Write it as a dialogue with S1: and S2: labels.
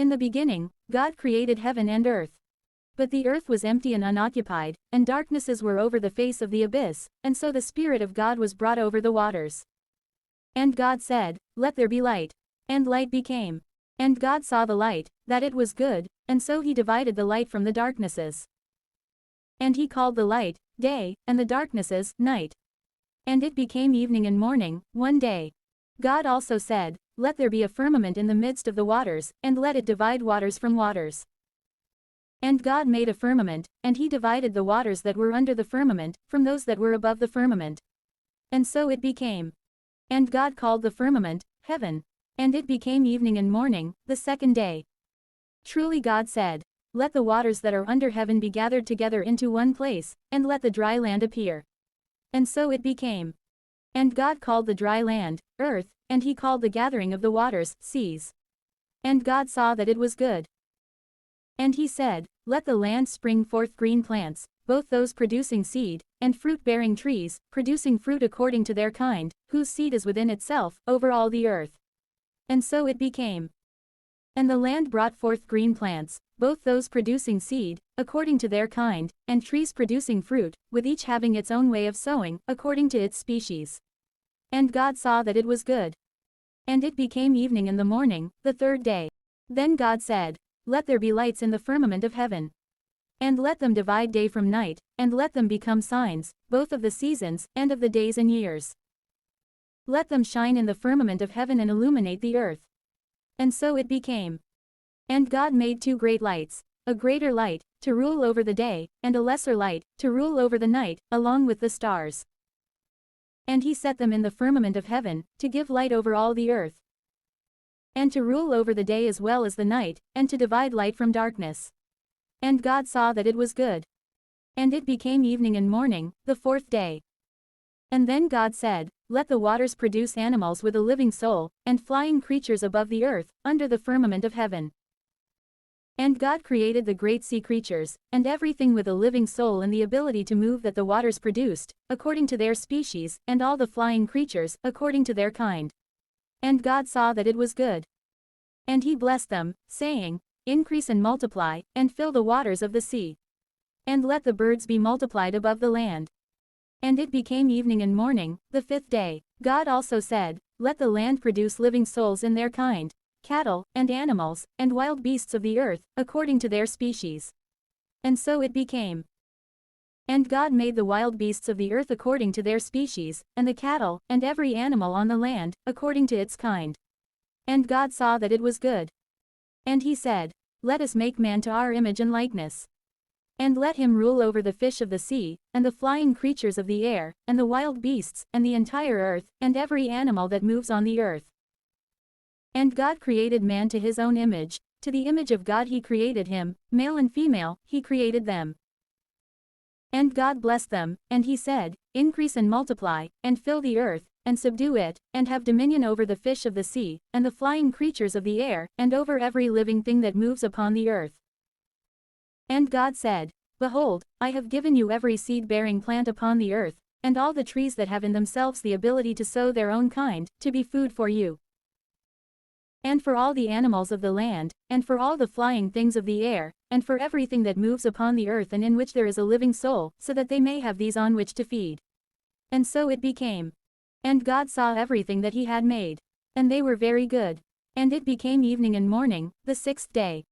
S1: In the beginning, God created heaven and earth. But the earth was empty and unoccupied, and darknesses were over the face of the abyss, and so the Spirit of God was brought over the waters. And God said, "Let there be light." And light became. And God saw the light, that it was good, and so he divided the light from the darknesses. And he called the light, day, and the darknesses, night. And it became evening and morning, one day. God also said, "Let there be a firmament in the midst of the waters, and let it divide waters from waters." And God made a firmament, and he divided the waters that were under the firmament, from those that were above the firmament. And so it became. And God called the firmament, heaven. And it became evening and morning, the second day. Truly God said, "Let the waters that are under heaven be gathered together into one place, and let the dry land appear." And so it became. And God called the dry land, earth, and he called the gathering of the waters, seas. And God saw that it was good. And he said, "Let the land spring forth green plants, both those producing seed, and fruit-bearing trees, producing fruit according to their kind, whose seed is within itself, over all the earth." And so it became. And the land brought forth green plants, both those producing seed, according to their kind, and trees producing fruit, with each having its own way of sowing, according to its species. And God saw that it was good. And it became evening in the morning, the third day. Then God said, "Let there be lights in the firmament of heaven. And let them divide day from night, and let them become signs, both of the seasons, and of the days and years. Let them shine in the firmament of heaven and illuminate the earth." And so it became. And God made two great lights, a greater light, to rule over the day, and a lesser light, to rule over the night, along with the stars. And he set them in the firmament of heaven, to give light over all the earth, and to rule over the day as well as the night, and to divide light from darkness. And God saw that it was good. And it became evening and morning, the fourth day. And then God said, "Let the waters produce animals with a living soul, and flying creatures above the earth, under the firmament of heaven." And God created the great sea creatures, and everything with a living soul and the ability to move that the waters produced, according to their species, and all the flying creatures, according to their kind. And God saw that it was good. And he blessed them, saying, "Increase and multiply, and fill the waters of the sea. And let the birds be multiplied above the land." And it became evening and morning, the fifth day. God also said, "Let the land produce living souls in their kind, cattle, and animals, and wild beasts of the earth, according to their species." And so it became. And God made the wild beasts of the earth according to their species, and the cattle, and every animal on the land, according to its kind. And God saw that it was good. And he said, "Let us make man to our image and likeness. And let him rule over the fish of the sea, and the flying creatures of the air, and the wild beasts, and the entire earth, and every animal that moves on the earth." And God created man to his own image, to the image of God he created him, male and female, he created them. And God blessed them, and he said, "Increase and multiply, and fill the earth, and subdue it, and have dominion over the fish of the sea, and the flying creatures of the air, and over every living thing that moves upon the earth." And God said, "Behold, I have given you every seed-bearing plant upon the earth, and all the trees that have in themselves the ability to sow their own kind, to be food for you. And for all the animals of the land, and for all the flying things of the air, and for everything that moves upon the earth and in which there is a living soul, so that they may have these on which to feed." And so it became. And God saw everything that he had made. And they were very good. And it became evening and morning, the sixth day.